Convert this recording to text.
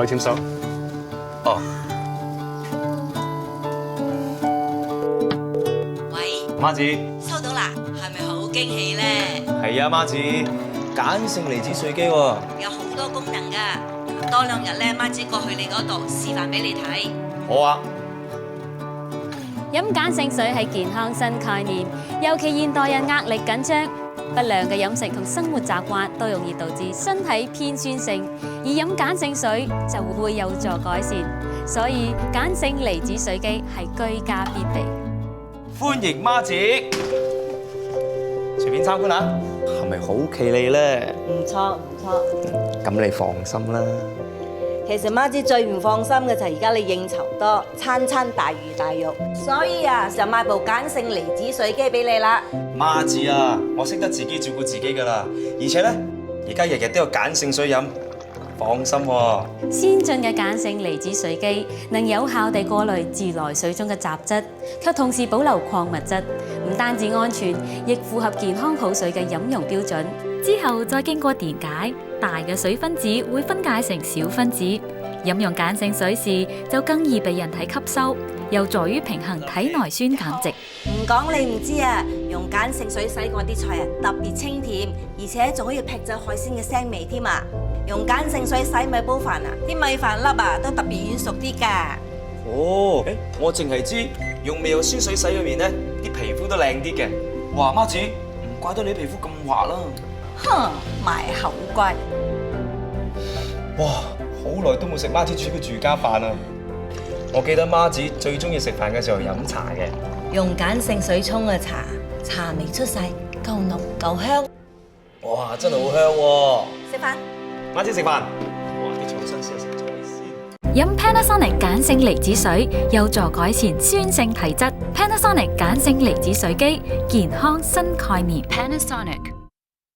簽收。哦，喂，媽子，收到啦，係咪好驚喜咧？係啊，媽子，鹼性離子水機喎。有好多功能噶，多2日咧，媽子過去你嗰度示範俾你睇。好啊。飲鹼性水係健康新概念，尤其現代人壓力緊張，不良嘅飲食同生活習慣都容易導致身體偏酸性，而飲鹼性水就會有助改善，所以鹼性離子水機係居家必備。歡迎媽子，隨便參觀下，係咪好企理咧？唔錯唔錯。咁你放心啦。其實媽子最唔放心嘅就係而家你應酬多，餐餐大魚大肉，所以啊就買部鹼性離子水機俾你啦。媽子啊，我識得自己照顧自己噶啦，而且咧，而家日日都有鹼性水飲，放心喎。先進嘅鹼性離子水機能有效地過濾自來水中嘅雜質，卻同時保留礦物質，唔單止安全，亦符合健康好水嘅飲用標準。之後再經過電解，大嘅水分子會分解成小分子，飲用鹼性水時就更易被人體吸收，有助於平衡體內酸鹼值。唔講你唔知啊，用鹼性水洗過啲菜啊，特別清甜，而且仲可以劈走海鮮嘅腥味添啊！用鹼性水洗米煲飯啊，啲米飯粒啊都特別軟熟啲㗎。哦，我淨係知用味有酸水洗嘅面咧，啲皮膚都靚啲嘅。哇，媽子，唔怪得你皮膚咁滑啦。哼，賣口乖。哇，好耐都冇食媽子煮嘅住家飯啦。我記得媽子最中意食飯嘅時候飲茶嘅。用鹼性水沖嘅茶，茶味出晒，夠濃夠香。哇，真係好香喎！食飯。媽子食飯。哇，啲草新鮮食咗先。飲 Panasonic 鹼性離子水有助改善酸性體質。Panasonic 鹼性離子水機，健康新概念。Panasonic。